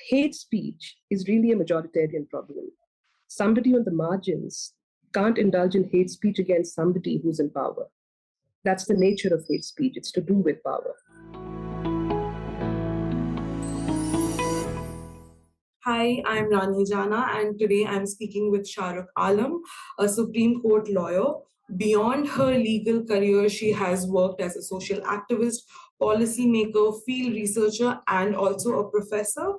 hate speech is really a majoritarian problem. Somebody on the margins can't indulge in hate speech against somebody who's in power. That's the nature of hate speech. It's to do with power. Hi, I'm Rani Jana, and today I'm speaking with Shahrukh Alam, a Supreme Court lawyer. Beyond her legal career, she has worked as a social activist, policymaker, field researcher, and also a professor.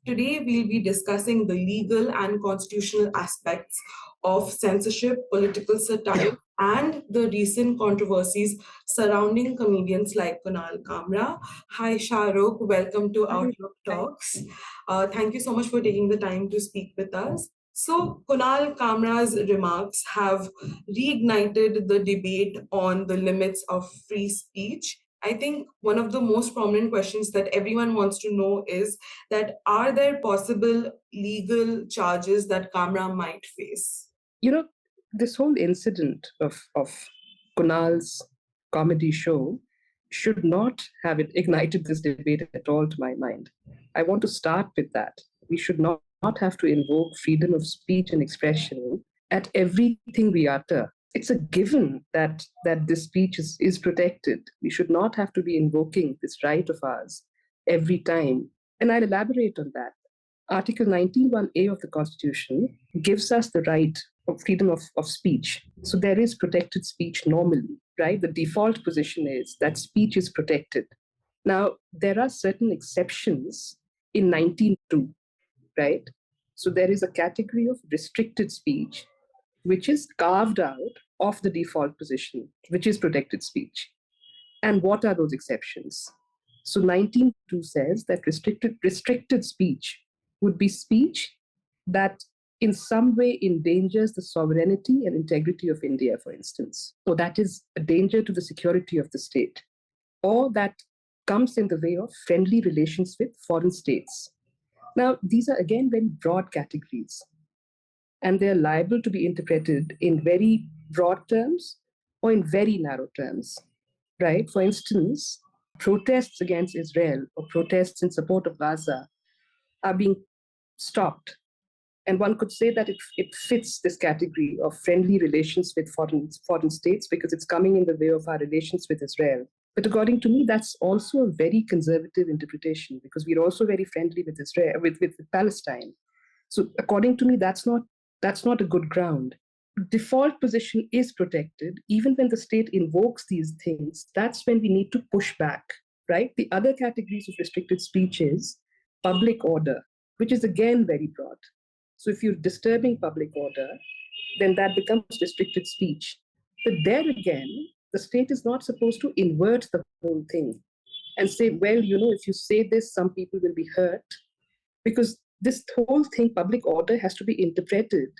Today, we'll be discussing the legal and constitutional aspects of censorship, political satire, and the recent controversies surrounding comedians like Kunal Kamra. Hi, Shahrukh. Welcome to Outlook Talks. Thank you so much for taking the time to speak with us. So, Kunal Kamra's remarks have reignited the debate on the limits of free speech. I think one of the most prominent questions that everyone wants to know is that are there possible legal charges that Kamra might face? This whole incident of Kunal's comedy show should not have ignited this debate at all, to my mind. I want to start with that. We should not have to invoke freedom of speech and expression at everything we utter. It's a given that this speech is protected. We should not have to be invoking this right of ours every time. And I'll elaborate on that. Article 19(1)(a) of the Constitution gives us the right of freedom of speech. So there is protected speech normally, right? The default position is that speech is protected. Now, there are certain exceptions in 19(2), right? So there is a category of restricted speech, which is carved out of the default position, which is protected speech. And what are those exceptions? So 19(2) says that restricted speech would be speech that in some way endangers the sovereignty and integrity of India, for instance. So that is a danger to the security of the state, or that comes in the way of friendly relations with foreign states. Now, these are again very broad categories, and they're liable to be interpreted in very broad terms or in very narrow terms, right? For instance, protests against Israel or protests in support of Gaza are being stopped. And one could say that it fits this category of friendly relations with foreign states because it's coming in the way of our relations with Israel. But according to me, that's also a very conservative interpretation because we're also very friendly with Israel, with Palestine. So according to me, that's not a good ground. Default position is protected. Even when the state invokes these things, that's when we need to push back, right? The other categories of restricted speech is public order, which is again very broad. So if you're disturbing public order, then that becomes restricted speech. But there again, the state is not supposed to invert the whole thing and say, well, if you say this, some people will be hurt. Because this whole thing, public order, has to be interpreted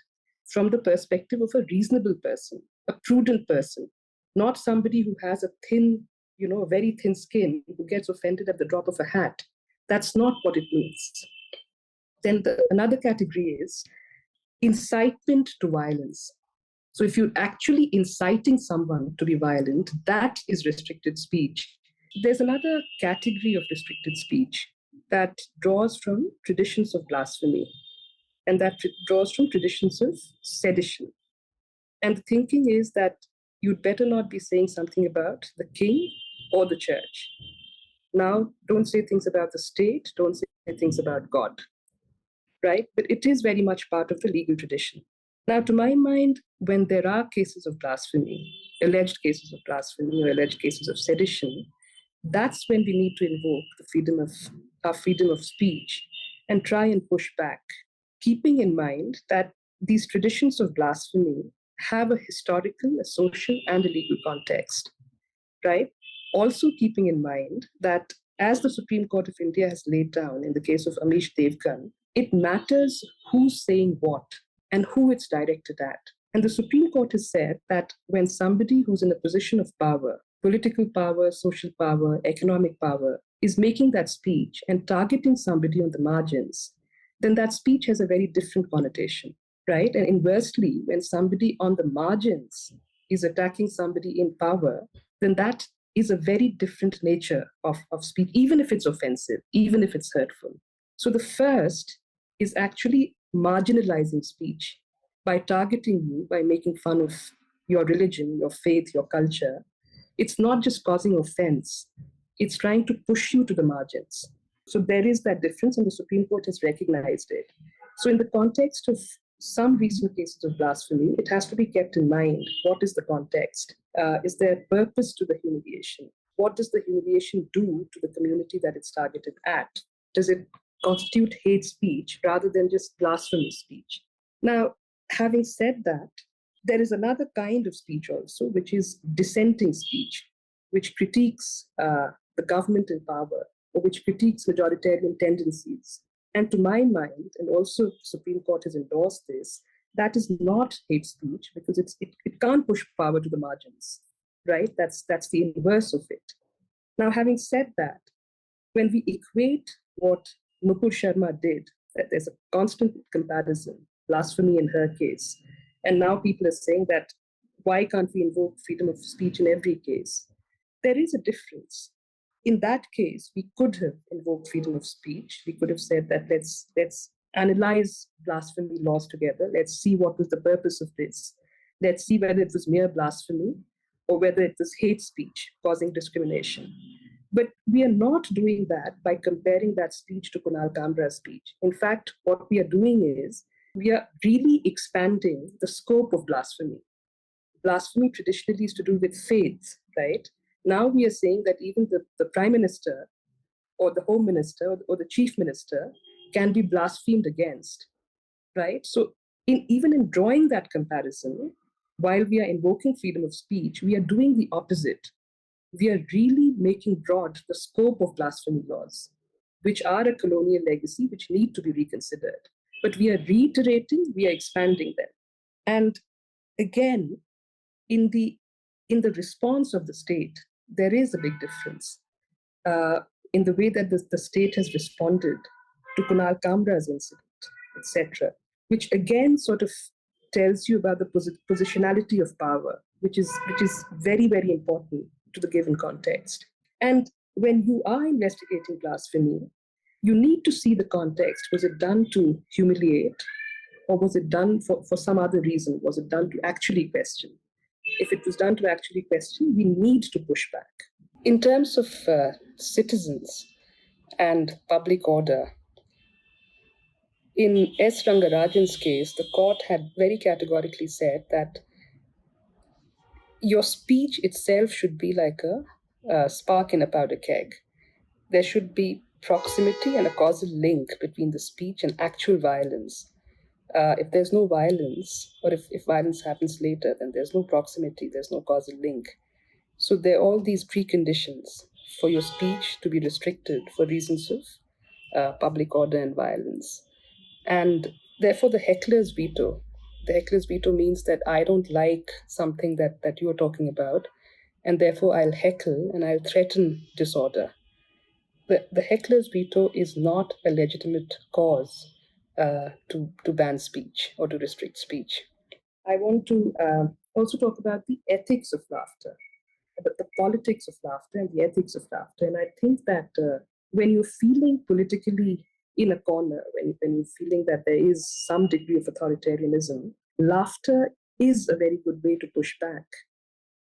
from the perspective of a reasonable person, a prudent person, not somebody who has a very thin skin, who gets offended at the drop of a hat. That's not what it means. Then another category is incitement to violence. So if you're actually inciting someone to be violent, that is restricted speech. There's another category of restricted speech that draws from traditions of blasphemy, and that draws from traditions of sedition. And the thinking is that you'd better not be saying something about the king or the church. Now, don't say things about the state, don't say things about God. Right? But it is very much part of the legal tradition. Now, to my mind, when there are cases of blasphemy, alleged cases of blasphemy or alleged cases of sedition, that's when we need to invoke our freedom of speech and try and push back, keeping in mind that these traditions of blasphemy have a historical, a social, and a legal context, right? Also keeping in mind that as the Supreme Court of India has laid down in the case of Amish Devgan, it matters who's saying what and who it's directed at. And the Supreme Court has said that when somebody who's in a position of power, political power, social power, economic power, is making that speech and targeting somebody on the margins, then that speech has a very different connotation, right? And inversely, when somebody on the margins is attacking somebody in power, then that is a very different nature of speech, even if it's offensive, even if it's hurtful. So the first is actually marginalizing speech by targeting you, by making fun of your religion, your faith, your culture. It's not just causing offense, it's trying to push you to the margins. So there is that difference, and the Supreme Court has recognized it. So, in the context of some recent cases of blasphemy, it has to be kept in mind what is the context? Is there a purpose to the humiliation? What does the humiliation do to the community that it's targeted at? Does it constitute hate speech rather than just blasphemous speech? Now, having said that, there is another kind of speech also, which is dissenting speech, which critiques the government in power, or which critiques majoritarian tendencies. And to my mind, and also the Supreme Court has endorsed this, that is not hate speech because it can't push power to the margins, right? That's the inverse of it. Now, having said that, when we equate what Nupur Sharma did, there's a constant comparison, blasphemy in her case. And now people are saying that why can't we invoke freedom of speech in every case? There is a difference. In that case, we could have invoked freedom of speech. We could have said that let's analyze blasphemy laws together. Let's see what was the purpose of this. Let's see whether it was mere blasphemy or whether it was hate speech causing discrimination. But we are not doing that by comparing that speech to Kunal Kamra's speech. In fact, what we are doing is we are really expanding the scope of blasphemy. Blasphemy traditionally is to do with faith, right? Now we are saying that even the prime minister or the home minister or the chief minister can be blasphemed against, right? So even in drawing that comparison, while we are invoking freedom of speech, we are doing the opposite. We are really making broad the scope of blasphemy laws, which are a colonial legacy, which need to be reconsidered. But we are reiterating, we are expanding them. And again, in the response of the state, there is a big difference in the way that the state has responded to Kunal Kamra's incident, etc., which again sort of tells you about the positionality of power, which is very, very important to the given context. And when you are investigating blasphemy, you need to see the context. Was it done to humiliate, or was it done for some other reason? Was it done to actually question? If it was done to actually question, we need to push back. In terms of citizens and public order, in S. Rangarajan's case, the court had very categorically said that your speech itself should be like a spark in a powder keg. There should be proximity and a causal link between the speech and actual violence. If there's no violence, or if violence happens later, then there's no proximity, there's no causal link. So there are all these preconditions for your speech to be restricted for reasons of public order and violence. And therefore, the heckler's veto means that I don't like something that you're talking about, and therefore I'll heckle and I'll threaten disorder. The heckler's veto is not a legitimate cause to ban speech or to restrict speech. I want to also talk about the ethics of laughter, the politics of laughter and the ethics of laughter. And I think that when you're feeling politically in a corner, when you're feeling that there is some degree of authoritarianism, laughter is a very good way to push back.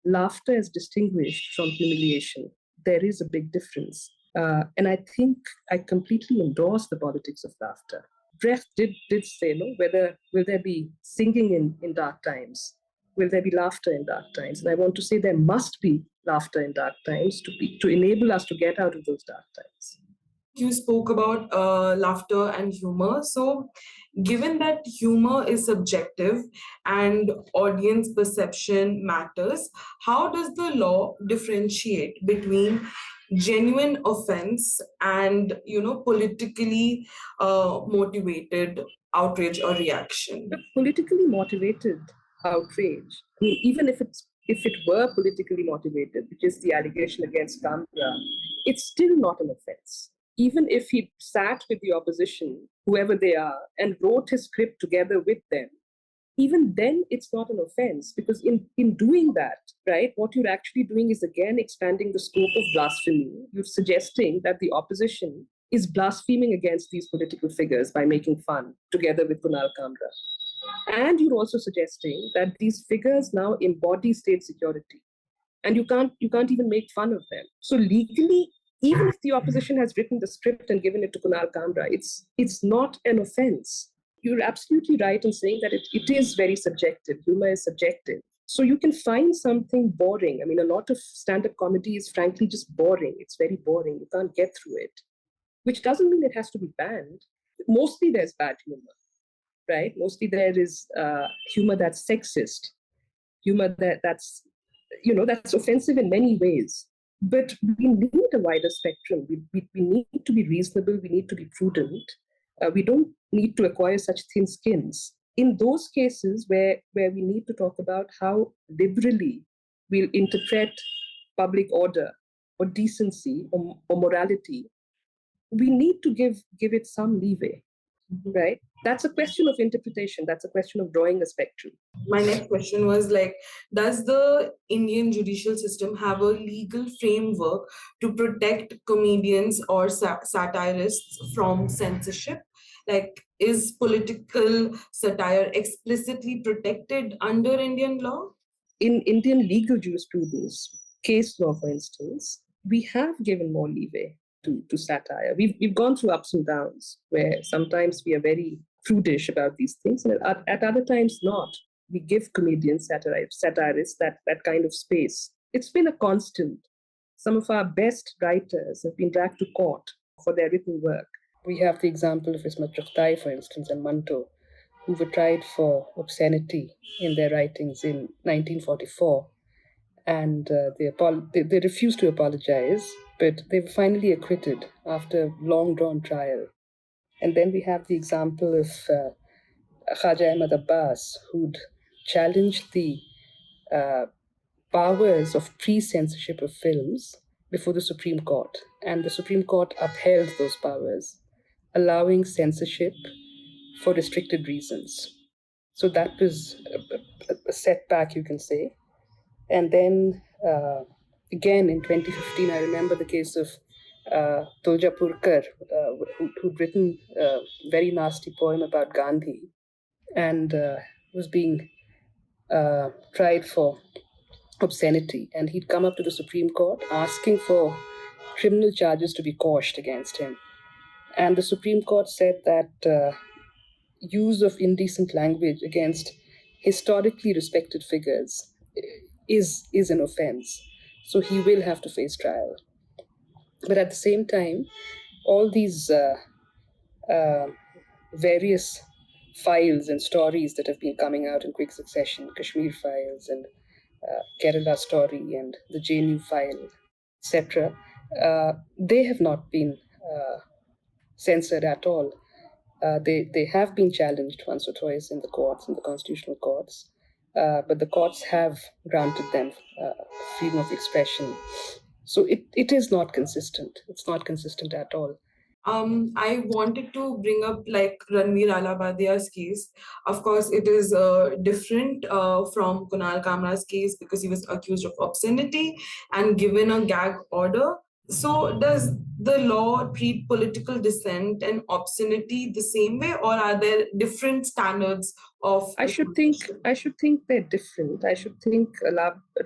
Laughter is distinguished from humiliation. There is a big difference. And I think I completely endorse the politics of laughter. Brecht did say, no, will there be singing in dark times? Will there be laughter in dark times? And I want to say there must be laughter in dark times to enable us to get out of those dark times. You spoke about laughter and humor. So, given that humor is subjective and audience perception matters, how does the law differentiate between genuine offense and politically motivated outrage or reaction? But politically motivated outrage, I mean, even if it were politically motivated, which is the allegation against Kamra, it's still not an offense. Even if he sat with the opposition, whoever they are, and wrote his script together with them, even then it's not an offense, because in doing that, right, what you're actually doing is again expanding the scope of blasphemy. You're suggesting that the opposition is blaspheming against these political figures by making fun together with Kunal Kamra. And you're also suggesting that these figures now embody state security, and you can't even make fun of them. So legally, even if the opposition has written the script and given it to Kunal Kamra, it's not an offense. You're absolutely right in saying that it is very subjective. Humor is subjective. So you can find something boring. I mean, a lot of stand-up comedy is frankly just boring. It's very boring. You can't get through it, which doesn't mean it has to be banned. Mostly there's bad humor, right? Mostly there is humor that's sexist, humor that's offensive in many ways. But we need a wider spectrum. We need to be reasonable. We need to be prudent. We don't need to acquire such thin skins. In those cases where we need to talk about how liberally we'll interpret public order or decency or morality, we need to give it some leeway, right? That's a question of interpretation. That's a question of drawing a spectrum. My next question was like, does the Indian judicial system have a legal framework to protect comedians or satirists from censorship? Like, is political satire explicitly protected under Indian law? In Indian legal jurisprudence, case law, for instance, we have given more leeway to satire. We've gone through ups and downs where sometimes we are very prudish about these things, and at other times not. We give comedians, satirists that kind of space. It's been a constant. Some of our best writers have been dragged to court for their written work. We have the example of Ismat Chughtai, for instance, and Manto, who were tried for obscenity in their writings in 1944. And they refused to apologize, but they were finally acquitted after a long drawn trial. And then we have the example of Khaja Ahmad Abbas, who'd challenged the powers of pre-censorship of films before the Supreme Court. And the Supreme Court upheld those powers, allowing censorship for restricted reasons. So that was a setback, you can say. And then again in 2015, I remember the case of Tulja Purkar, who'd written a very nasty poem about Gandhi and was being tried for obscenity. And he'd come up to the Supreme Court asking for criminal charges to be quashed against him. And the Supreme Court said that use of indecent language against historically respected figures is an offense. So he will have to face trial. But at the same time, all these various files and stories that have been coming out in quick succession, Kashmir files and Kerala story and the JNU file, etc., they have not been censored at all. They have been challenged once or twice in the courts, in the constitutional courts, but the courts have granted them freedom of expression. So it is not consistent. It's not consistent at all. I wanted to bring up like Ranveer Alabadia's case. Of course, it is different from Kunal Kamra's case because he was accused of obscenity and given a gag order. So, does the law treat political dissent and obscenity the same way, or are there different standards of? I should think they're different. I should think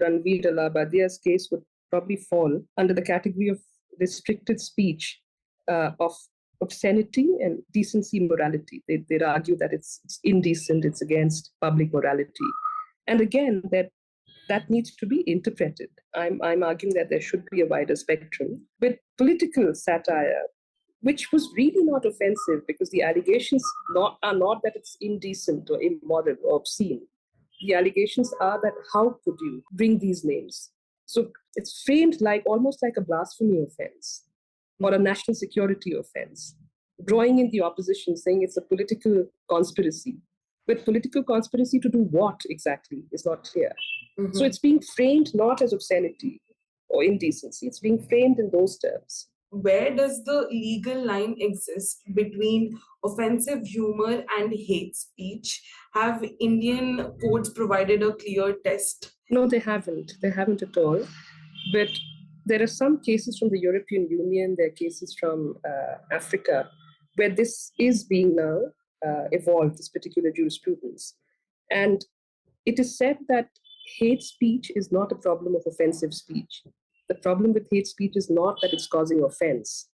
Ranveer Alabadia's case would probably fall under the category of restricted speech of obscenity and decency morality. They'd argue that it's indecent, it's against public morality. And again, that needs to be interpreted. I'm arguing that there should be a wider spectrum. But political satire, which was really not offensive because the allegations are not that it's indecent or immoral or obscene. The allegations are that how could you bring these names? So it's framed like almost like a blasphemy offense or a national security offense, drawing in the opposition, saying it's a political conspiracy. But political conspiracy to do what exactly is not clear. Mm-hmm. So it's being framed not as obscenity or indecency, it's being framed in those terms. Where does the legal line exist between offensive humor and hate speech? Have Indian courts provided a clear test? No, they haven't. They haven't at all. But There are some cases from the European Union, there are cases from Africa, where this is being now evolved, this particular jurisprudence. And it is said that hate speech is not a problem of offensive speech. The problem with hate speech is not that it's causing offense.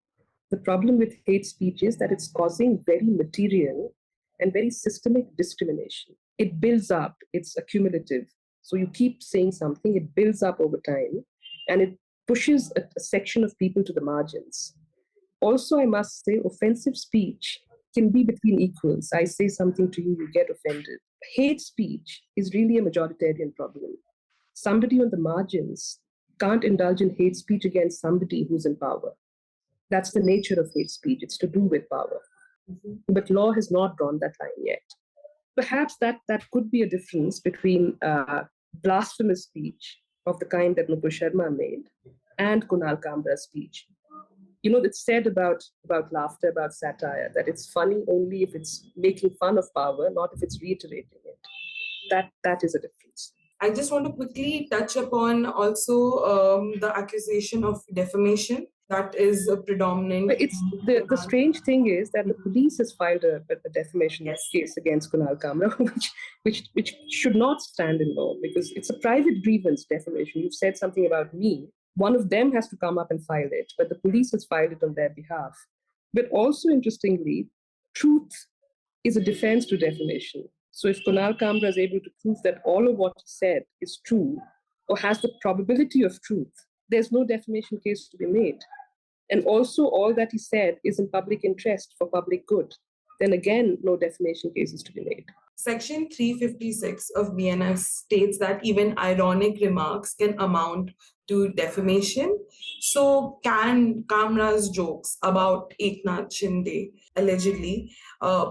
The problem with hate speech is that it's causing very material and very systemic discrimination. It builds up, it's accumulative. So you keep saying something, it builds up over time, and it pushes a section of people to the margins. Also, I must say, offensive speech can be between equals. I say something to you, you get offended. Hate speech is really a majoritarian problem. Somebody on the margins can't indulge in hate speech against somebody who's in power. That's the nature of hate speech. It's to do with power. Mm-hmm. But law has not drawn that line yet. Perhaps that could be a difference between blasphemous speech of the kind that Mukul Sharma made and Kunal Kamra's speech. You know, it's said about laughter, about satire, that it's funny only if it's making fun of power, not if it's reiterating it. That is a difference. I just want to quickly touch upon also the accusation of defamation that is predominant. But it's the strange thing is that the police has filed a defamation case against Kunal Kamra, which should not stand in law because it's a private grievance defamation. You've said something about me. One of them has to come up and file it, but the police has filed it on their behalf. But also interestingly, truth is a defense to defamation. So if Kunal Kamra is able to prove that all of what he said is true or has the probability of truth, there's no defamation case to be made. And also all that he said is in public interest for public good. Then again, no defamation cases to be made. Section 356 of BNF states that even ironic remarks can amount to defamation. So can Kamra's jokes about Eknath Shinde allegedly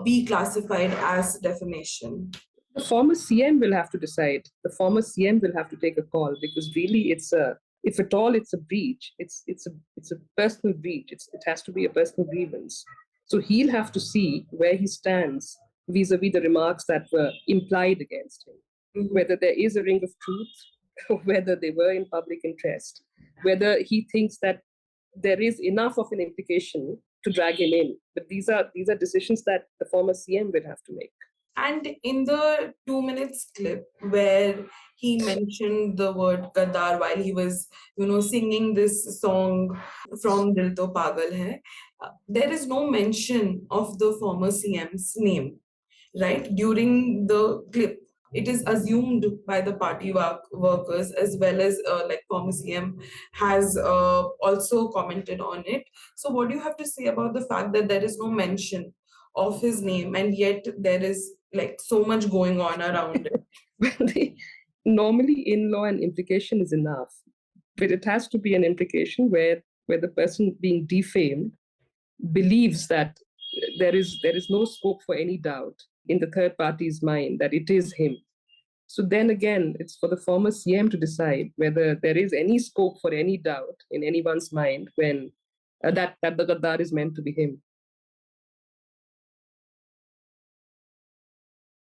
be classified as defamation? The former CM will have to decide. The former CM will have to take a call because really if at all it's a breach, it's a personal breach. It has to be a personal grievance. So he'll have to see where he stands vis-a-vis the remarks that were implied against him, whether there is a ring of truth, or whether they were in public interest, whether he thinks that there is enough of an implication to drag him in. But these are decisions that the former CM will have to make. And in the 2 minutes clip where he mentioned the word Gaddar while he was, singing this song from Dil To Pagal Hai, there is no mention of the former CM's name, right? During the clip, it is assumed by the party workers as well as like former CM has also commented on it. So what do you have to say about the fact that there is no mention of his name and yet there is like so much going on around it? Normally in law an implication is enough, but it has to be an implication where the person being defamed believes that there is no scope for any doubt in the third party's mind that it is him. So then again, it's for the former CM to decide whether there is any scope for any doubt in anyone's mind when that the Gaddar is meant to be him.